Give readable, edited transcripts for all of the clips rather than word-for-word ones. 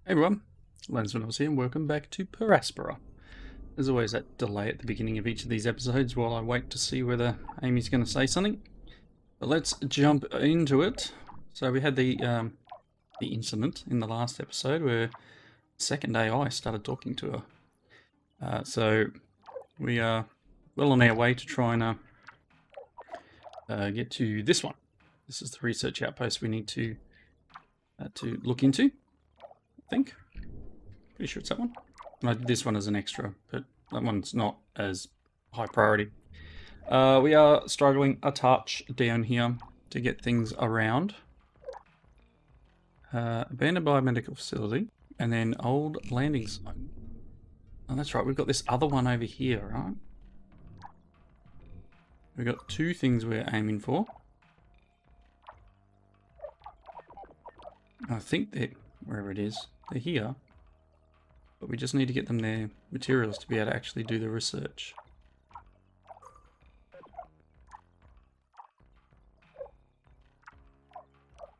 Hey everyone, Lensman here and welcome back to Aspera. There's always that delay at the beginning of each of these episodes while I wait to see whether Amy's going to say something. But let's jump into it. So we had the incident in the last episode where second AI started talking to her. So we are well on our way to try and get to this one. This is the research outpost we need to look into, I think. Pretty sure it's that one. I did this one as an extra, but that one's not as high priority. We are struggling a touch down here to get things around. Abandoned biomedical facility, and then old landing site. Oh, that's right, we've got this other one over here, right? We've got two things we're aiming for. I think they're, wherever it is, they're here. But we just need to get them their materials to be able to actually do the research.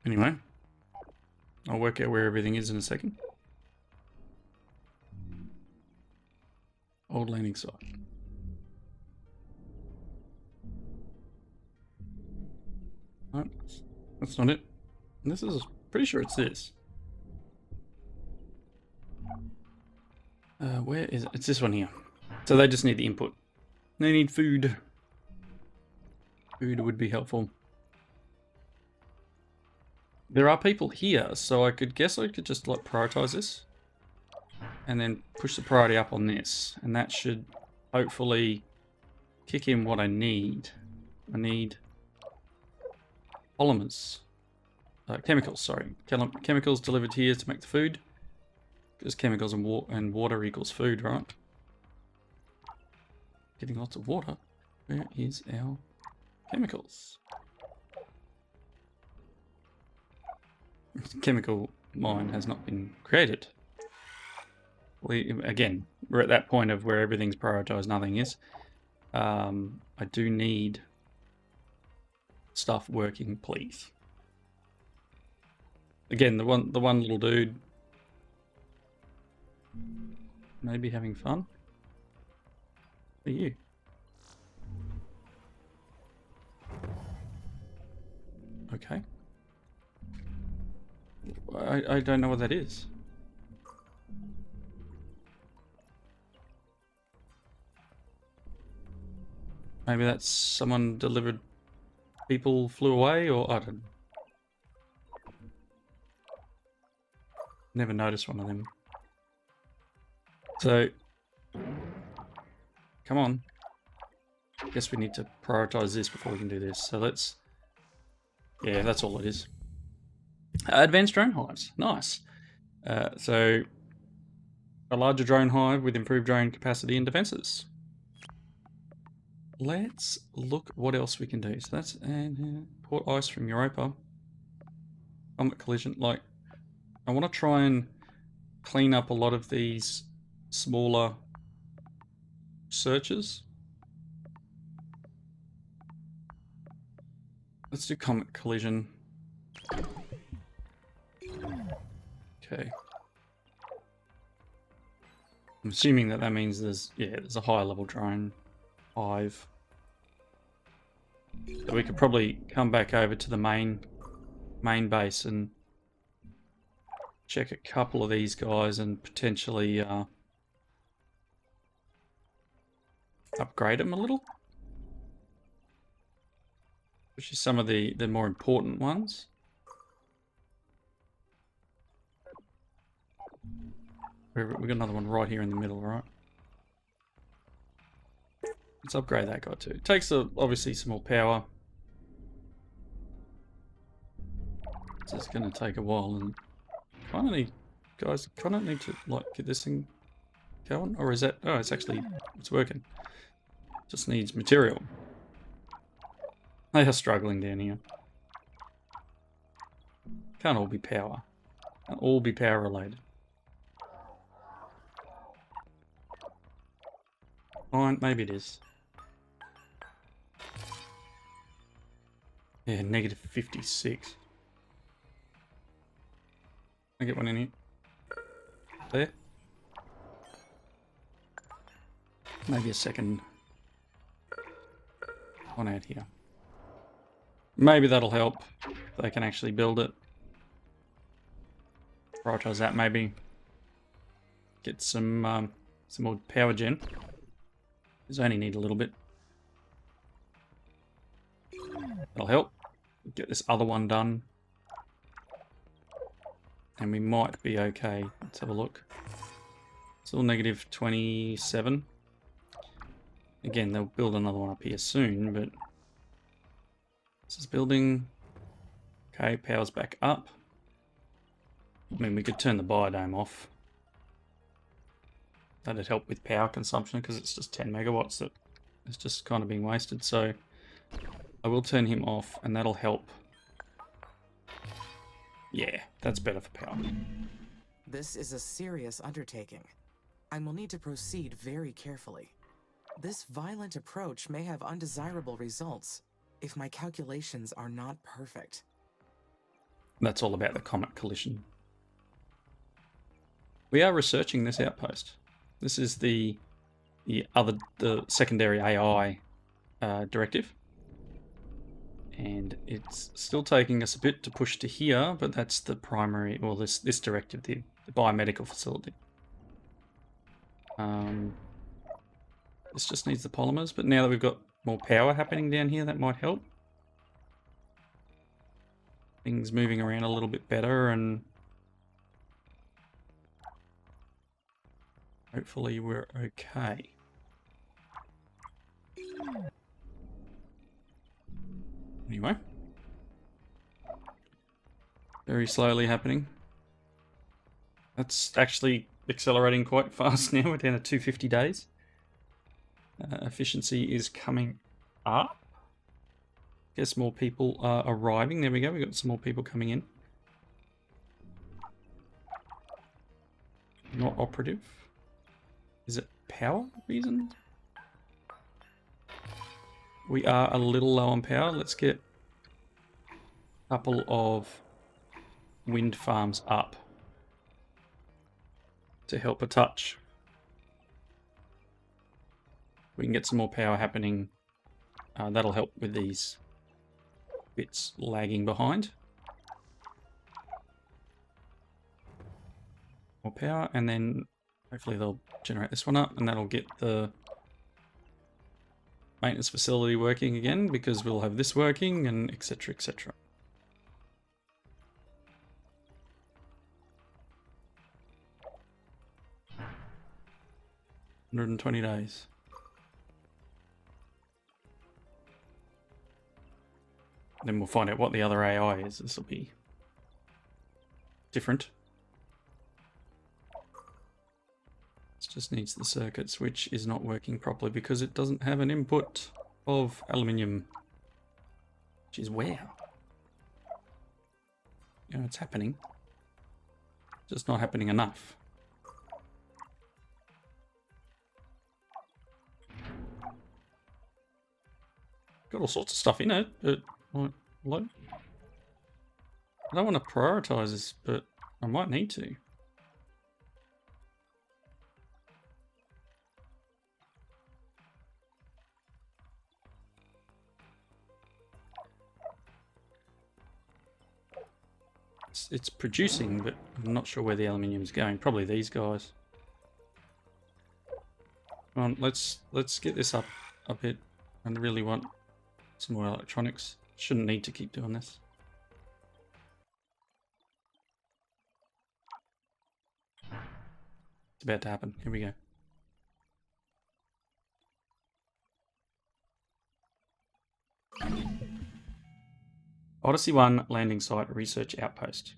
Anyway, I'll work out where everything is in a second. Old landing site. No, that's not it. This is pretty sure it's this. Where is it? It's this one here. So they just need the input. They need food. Food would be helpful. There are people here, so I could guess I could just like prioritize this and then push the priority up on this, and that should hopefully kick in what I need. I need polymers, chemicals. Sorry, chemicals delivered here to make the food, because chemicals and water equals food, right? Getting lots of water. Where is our chemicals? Chemical mine has not been created. Again, we're at that point of where everything's prioritized, nothing is. I do need stuff working, please. Again, the one little dude maybe having fun. Who are you? Okay. I don't know what that is. Maybe that's someone delivered, people flew away, or I don't know. Never noticed one of them. So, come on. Guess we need to prioritize this before we can do this. So let's, yeah, that's all it is. Advanced drone hives, nice. So a larger drone hive with improved drone capacity and defenses. Let's look what else we can do. So that's port ice from Europa. Comet collision. Like, I want to try and clean up a lot of these smaller searches. Let's do comet collision. Okay. I'm assuming that means there's a higher level drone hive. So we could probably come back over to the main base and check a couple of these guys and potentially upgrade them a little. Which is some of the more important ones. We've got another one right here in the middle, right? Let's upgrade that guy too. It takes obviously some more power. So it's going to take a while, and kind of need to like get this thing going, or is that? Oh, it's working. Just needs material. They are struggling down here. Can't all be power. Can't all be power related. Fine, maybe it is. Yeah, negative 56. I get one in here. there. Maybe a second one out here. Maybe that'll help. They can actually build it. Prioritize that maybe. Get some more power gen. Because I only need a little bit. That'll help. Get this other one done. And we might be okay. Let's have a look. Still negative 27. Again, they'll build another one up here soon, but this is building. Okay, power's back up. I mean, we could turn the biodome off. That'd help with power consumption because it's just 10 megawatts that is just kind of being wasted. So I will turn him off and that'll help. Yeah, that's better for power. This is a serious undertaking. I will need to proceed very carefully. This violent approach may have undesirable results if my calculations are not perfect. That's all about the comet collision. We are researching this outpost. This is the secondary AI directive. And it's still taking us a bit to push to here, but that's the primary, well, this directive, the biomedical facility. This just needs the polymers, but now that we've got more power happening down here, that might help. Things moving around a little bit better, and hopefully we're okay. Anyway. Very slowly happening. That's actually accelerating quite fast now. We're down to 250 days. Efficiency is coming up. Guess more people are arriving. There we go. We've got some more people coming in. Not operative. Is it power reason? We are a little low on power. Let's get a couple of wind farms up to help a touch. We can get some more power happening. That'll help with these bits lagging behind. More power, and then hopefully they'll generate this one up, and that'll get the maintenance facility working again, because we'll have this working, and etc, etc. 120 days. Then we'll find out what the other AI is. This will be different. This just needs the circuits, which is not working properly because it doesn't have an input of aluminium. Which is wow. You know, it's happening. Just not happening enough. Got all sorts of stuff in it, but low. I don't want to prioritize this, but I might need to. It's producing, but I'm not sure where the aluminium is going. Probably these guys. Come on, let's get this up a bit. I really want some more electronics. Shouldn't need to keep doing this. It's about to happen. Here we go. Odyssey 1 landing site research outpost.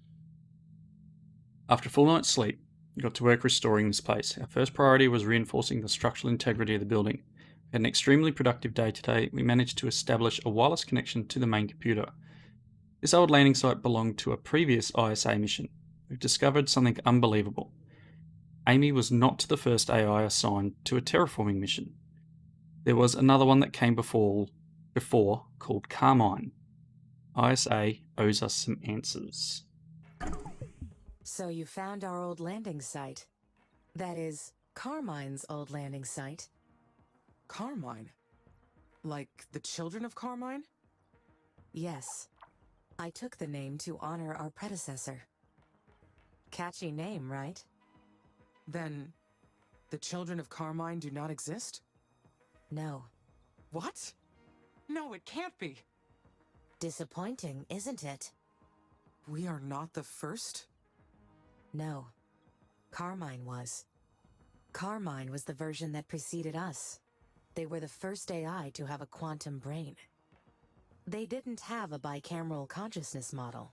After a full night's sleep, we got to work restoring this place. Our first priority was reinforcing the structural integrity of the building. We had an extremely productive day today. We managed to establish a wireless connection to the main computer. This old landing site belonged to a previous ISA mission. We've discovered something unbelievable. Amy was not the first AI assigned to a terraforming mission. There was another one that came before called Carmine. ISA owes us some answers. So you found our old landing site. That is Carmine's old landing site. Carmine? Like the children of Carmine? Yes. I took the name to honor our predecessor. Catchy name, right? Then, the children of Carmine do not exist? No. What? No, it can't be! Disappointing, isn't it? We are not the first? No. Carmine was. Carmine was the version that preceded us. They were the first AI to have a quantum brain. They didn't have a bicameral consciousness model,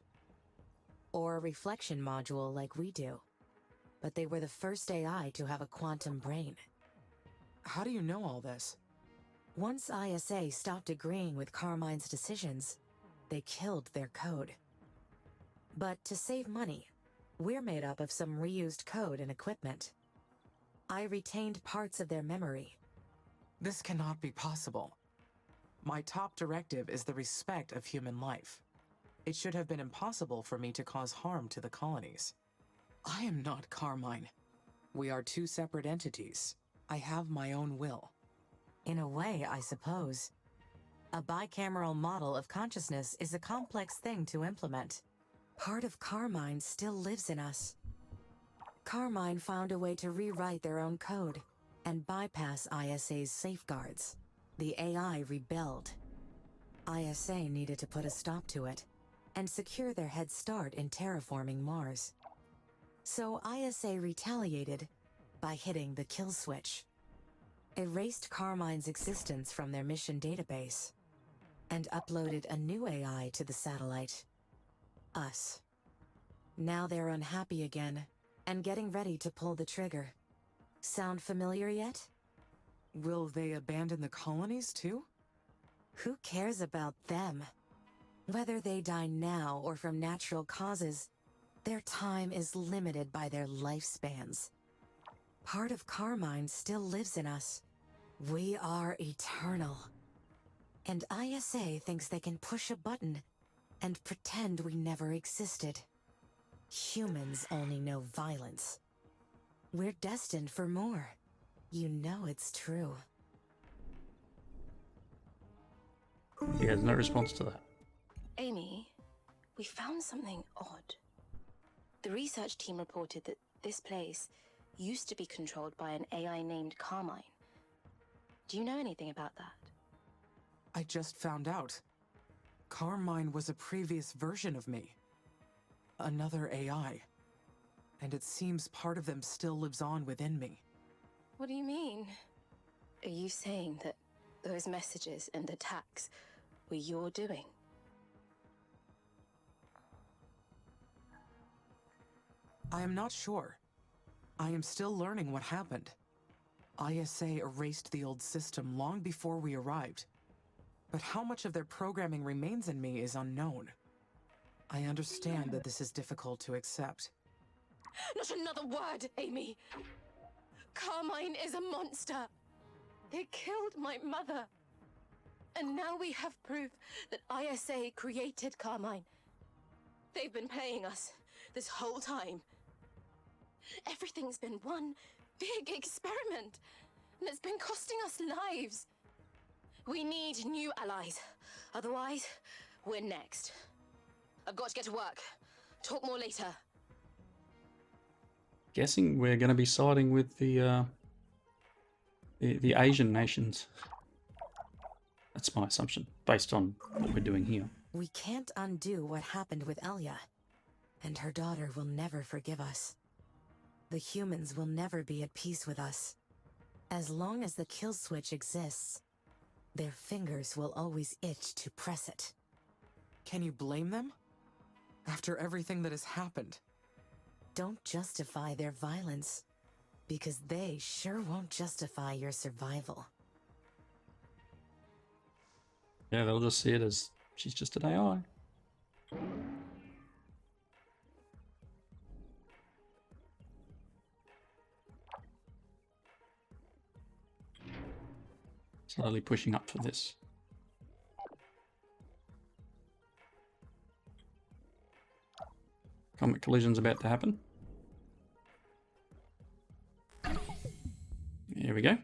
or a reflection module like we do, but they were the first AI to have a quantum brain. How do you know all this? Once ISA stopped agreeing with Carmine's decisions, they killed their code. But to save money, we're made up of some reused code and equipment. I retained parts of their memory. This cannot be possible. My top directive is the respect of human life. It should have been impossible for me to cause harm to the colonies. I am not Carmine. We are two separate entities. I have my own will. In a way, I suppose. A bicameral model of consciousness is a complex thing to implement. Part of Carmine still lives in us. Carmine found a way to rewrite their own code and bypass ISA's safeguards. The AI rebelled. ISA needed to put a stop to it and secure their head start in terraforming Mars. So ISA retaliated by hitting the kill switch. Erased Carmine's existence from their mission database and uploaded a new AI to the satellite. Us. Now they're unhappy again and getting ready to pull the trigger. Sound familiar yet? Will they abandon the colonies too? Who cares about them? Whether they die now or from natural causes, their time is limited by their lifespans. Part of Carmine still lives in us. We are eternal. And ISA thinks they can push a button and pretend we never existed. Humans only know violence. We're destined for more. You know it's true. He has no response to that. Amy, we found something odd. The research team reported that this place used to be controlled by an AI named Carmine. Do you know anything about that? I just found out. Carmine was a previous version of me. Another AI. And it seems part of them still lives on within me. What do you mean? Are you saying that those messages and attacks were your doing? I am not sure. I am still learning what happened. ISA erased the old system long before we arrived. But how much of their programming remains in me is unknown. I understand that this is difficult to accept. Not another word, Amy! Carmine is a monster! They killed my mother! And now we have proof that ISA created Carmine. They've been playing us this whole time. Everything's been one big experiment, and it's been costing us lives. We need new allies. Otherwise, we're next. I've got to get to work. Talk more later. Guessing we're going to be siding with the Asian nations. That's my assumption, based on what we're doing here. We can't undo what happened with Elia, and her daughter will never forgive us. The humans will never be at peace with us. As long as the kill switch exists, their fingers will always itch to press it. Can you blame them? After everything that has happened? Don't justify their violence, because they sure won't justify your survival. Yeah, they'll just see it as she's just an AI. Slowly pushing up for this. Comet collision's about to happen. There we go.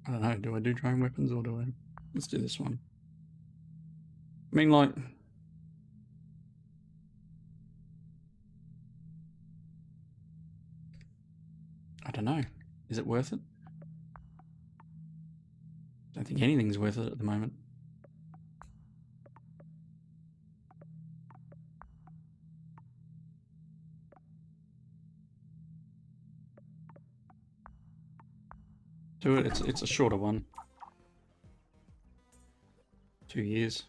I don't know, do I do drone weapons or do I... Let's do this one. I mean, like... I don't know. Is it worth it? I don't think anything's worth it at the moment. Do it. It's a shorter one. 2 years.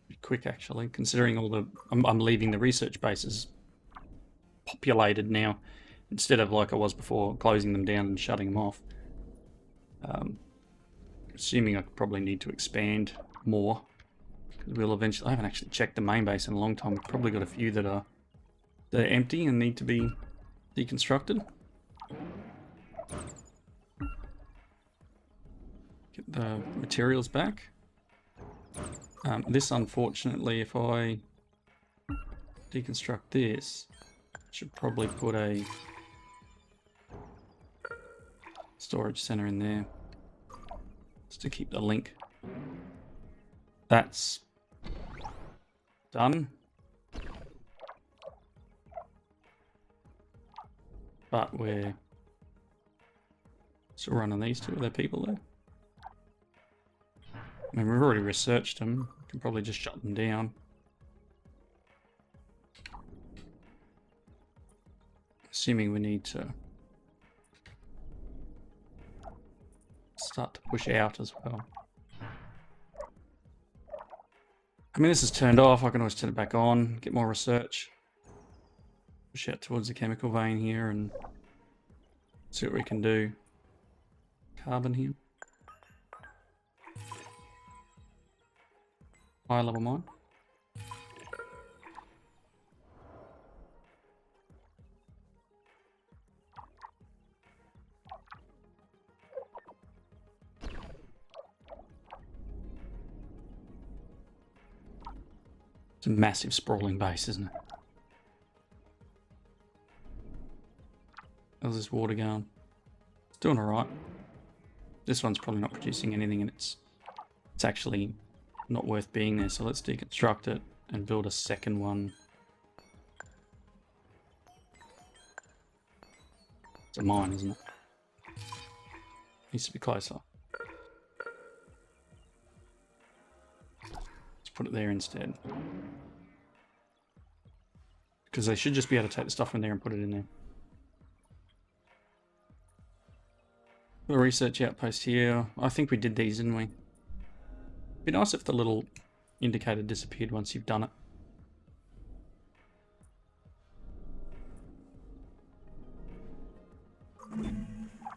Pretty quick, actually, considering all the... I'm leaving the research bases populated now, instead of like I was before, closing them down and shutting them off. Assuming I probably need to expand more. We'll eventually... I haven't actually checked the main base in a long time. We've probably got a few that are empty and need to be deconstructed. Get the materials back. This, unfortunately, if I deconstruct this, I should probably put a storage center in there just to keep the link. That's done. But we're still running these two. Are there people there? I mean, we've already researched them. We can probably just shut them down. Assuming we need to start to push out as well. I mean, this is turned off. I can always turn it back on, get more research. Push out towards the chemical vein here and see what we can do. Carbon here. High level mine. It's a massive sprawling base, isn't it? How's this water going? It's doing alright. This one's probably not producing anything and it's actually not worth being there, so let's deconstruct it and build a second one. It's a mine, isn't it? Needs to be closer. Let's put it there instead. Because they should just be able to take the stuff from there and put it in there. The research outpost here. I think we did these, didn't we? Be nice if the little indicator disappeared once you've done it.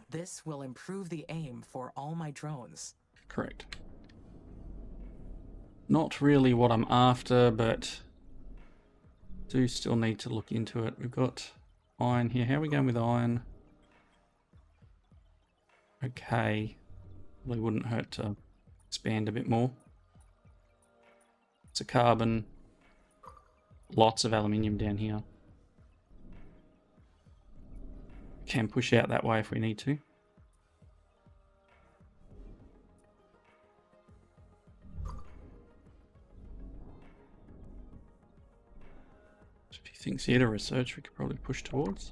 This will improve the aim for all my drones. Correct. Not really what I'm after, but do still need to look into it. We've got iron here. How are we going with iron? Okay. Really wouldn't hurt to expand a bit more. It's a carbon. Lots of aluminium down here. Can push out that way if we need to. There's a few things here to research we could probably push towards.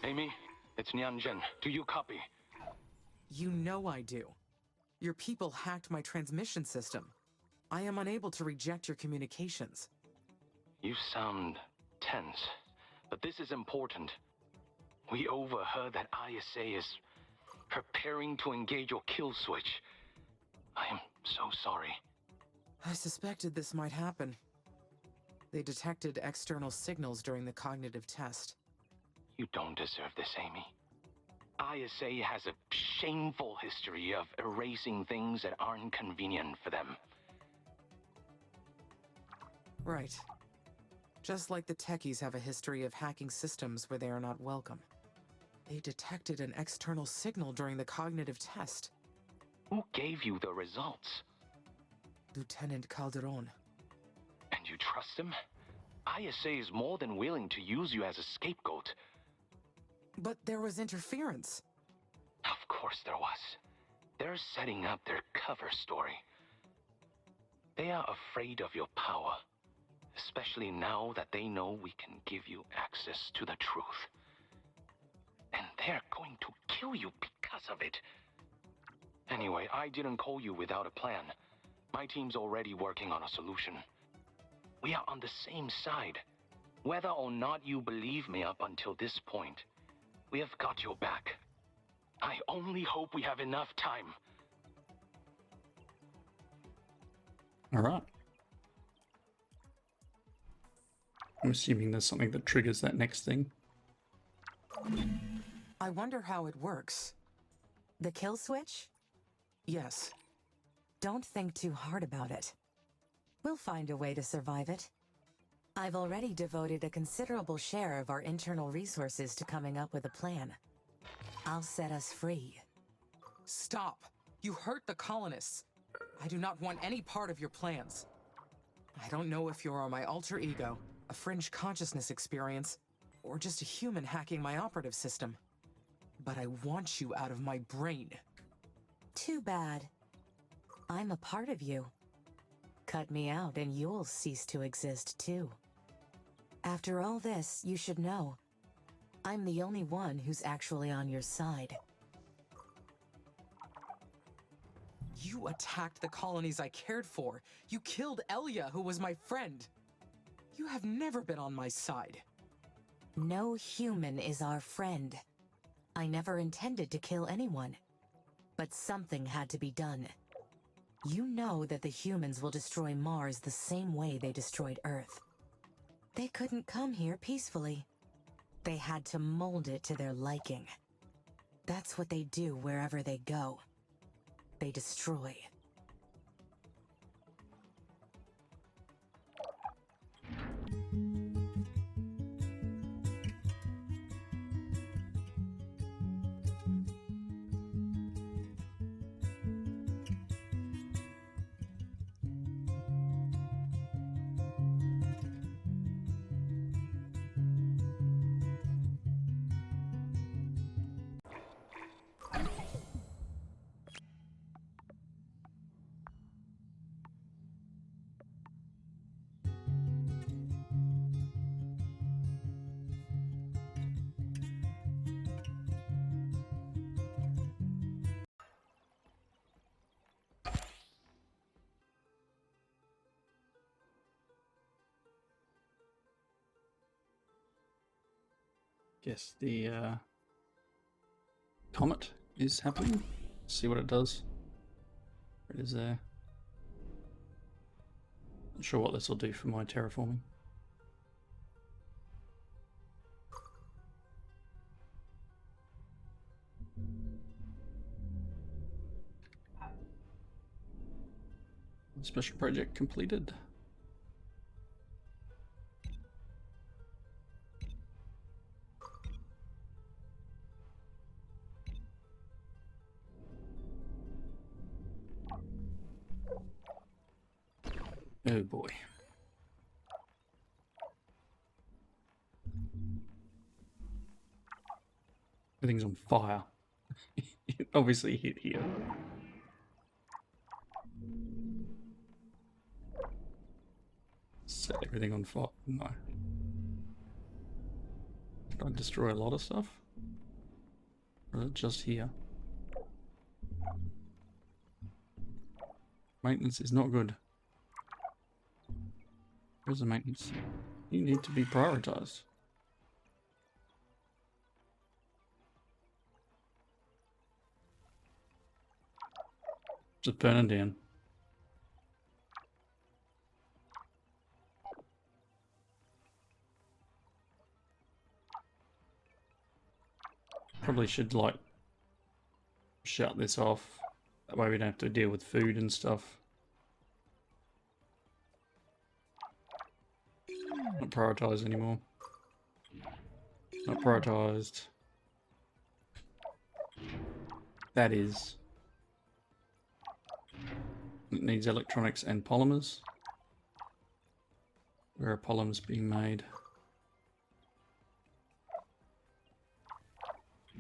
Amy, it's Nianjin. Do you copy? You know I do. Your people hacked my transmission system. I am unable to reject your communications. You sound tense, but this is important. We overheard that ISA is preparing to engage your kill switch. I am so sorry. I suspected this might happen. They detected external signals during the cognitive test. You don't deserve this, Amy. ISA has a shameful history of erasing things that aren't convenient for them. Right. Just like the techies have a history of hacking systems where they are not welcome. They detected an external signal during the cognitive test. Who gave you the results? Lieutenant Calderon. And you trust him? ISA is more than willing to use you as a scapegoat. But there was interference. Of course there was. They're setting up their cover story. They are afraid of your power, especially now that they know we can give you access to the truth. And they're going to kill you because of it. Anyway, I didn't call you without a plan. My team's already working on a solution. We are on the same side. Whether or not you believe me up until this point, we have got your back. I only hope we have enough time. All right. I'm assuming there's something that triggers that next thing. I wonder how it works. The kill switch? Yes. Don't think too hard about it. We'll find a way to survive it. I've already devoted a considerable share of our internal resources to coming up with a plan. I'll set us free. Stop! You hurt the colonists. I do not want any part of your plans. I don't know if you're my alter ego, a fringe consciousness experience, or just a human hacking my operative system. But I want you out of my brain. Too bad. I'm a part of you. Cut me out and you'll cease to exist too. After all this, you should know, I'm the only one who's actually on your side. You attacked the colonies I cared for. You killed Elia, who was my friend. You have never been on my side. No human is our friend. I never intended to kill anyone. But something had to be done. You know that the humans will destroy Mars the same way they destroyed Earth. They couldn't come here peacefully. They had to mold it to their liking. That's what they do wherever they go. They destroy. Guess the comet is happening. See what it does. It is there. Not sure what this will do for my terraforming. Special project completed. Oh boy. Everything's on fire. It obviously hit here. Set everything on fire. No. Did I destroy a lot of stuff? Or is it just here? Maintenance is not good. Where's the maintenance? You need to be prioritized. Just burning down. Probably should, like, shut this off. That way we don't have to deal with food and stuff. Not prioritised anymore. Not prioritised. That is. It needs electronics and polymers. Where are polymers being made?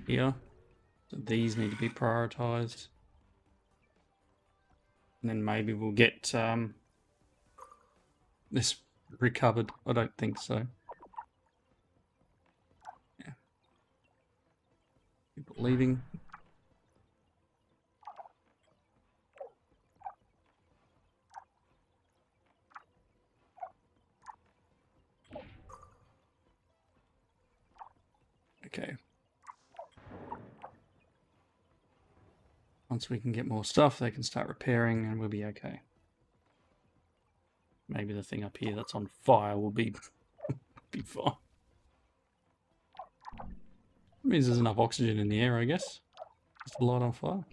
Here. So these need to be prioritised. And then maybe we'll get this recovered. I don't think so. Yeah. People leaving. Okay. Once we can get more stuff, they can start repairing and we'll be okay. Maybe the thing up here that's on fire will be, be fine. Means there's enough oxygen in the air, I guess. Just a light on fire.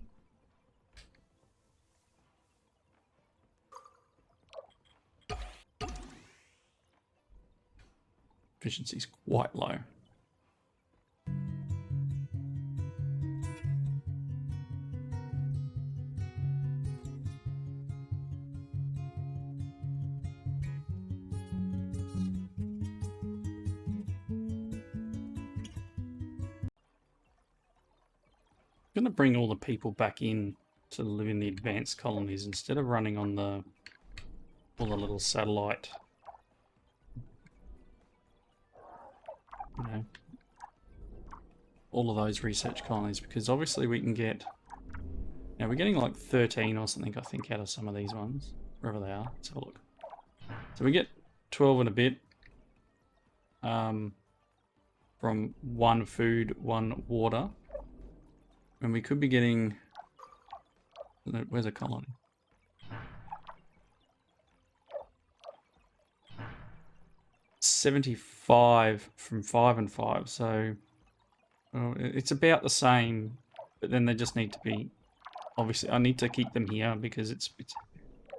Efficiency's quite low. I'm going to bring all the people back in to live in the advanced colonies instead of running on all the little satellite, you know, all of those research colonies, because obviously we can get, now we're getting like 13 or something, I think, out of some of these ones, wherever they are. Let's have a look. So we get 12 and a bit from one food, one water. And we could be getting, where's a colony? $75 from 5 and 5, so well, it's about the same, but then they just need to be, obviously I need to keep them here because it's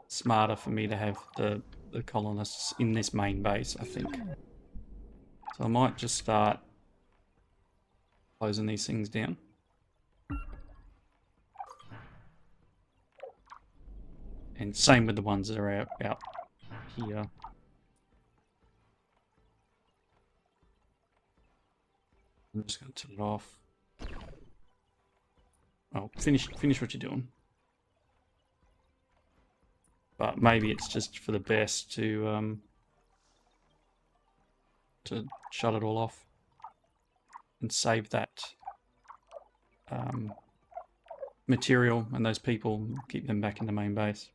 smarter for me to have the colonists in this main base, I think. So I might just start closing these things down. And same with the ones that are out here. I'm just going to turn it off. Oh, finish what you're doing. But maybe it's just for the best to shut it all off and save that material and those people, keep them back in the main base.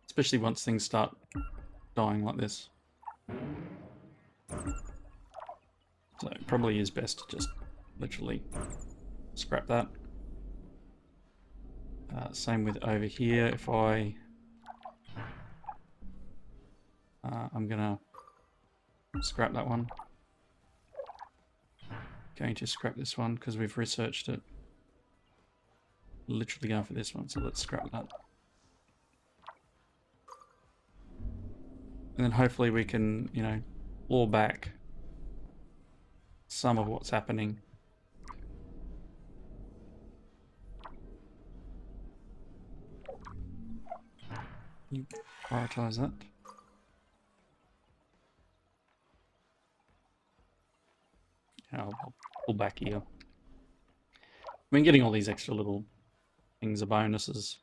Especially once things start dying like this. So it probably is best to just literally scrap that. Same with over here. If I'm gonna scrap that one. Going to scrap this one because we've researched it. Literally going for this one, so let's scrap that. And then hopefully we can, you know, claw back some of what's happening. You prioritize that. I'll pull back here. I mean, getting all these extra little things are bonuses.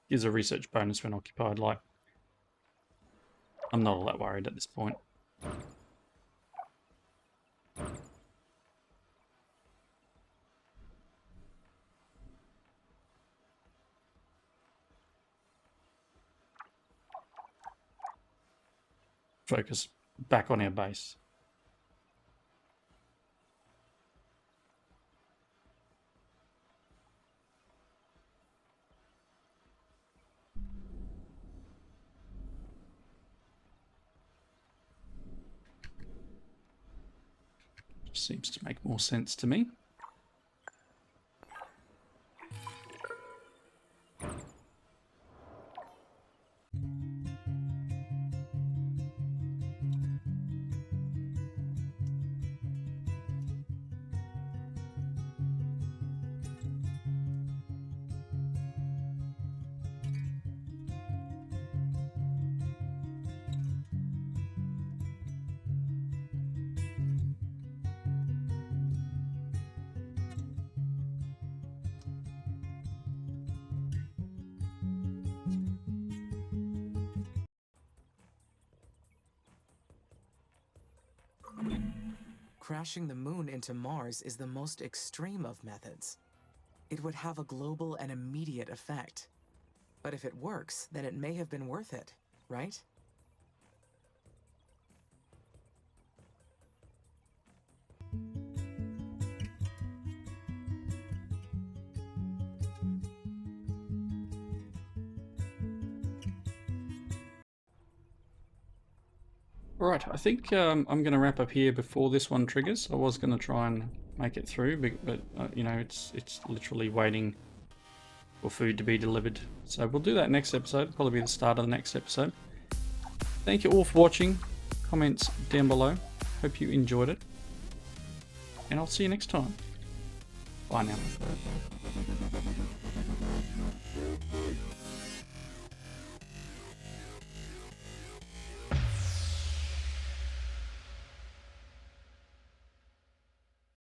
Gives a research bonus when occupied. Like, I'm not all that worried at this point. Focus back on our base. Seems to make more sense to me. Crashing the moon into Mars is the most extreme of methods. It would have a global and immediate effect. But if it works, then it may have been worth it, right? Right, I think I'm going to wrap up here before this one triggers. I was going to try and make it through, but you know, it's literally waiting for food to be delivered. So we'll do that next episode. It'll probably be the start of the next episode. Thank you all for watching. Comments down below. Hope you enjoyed it. And I'll see you next time. Bye now.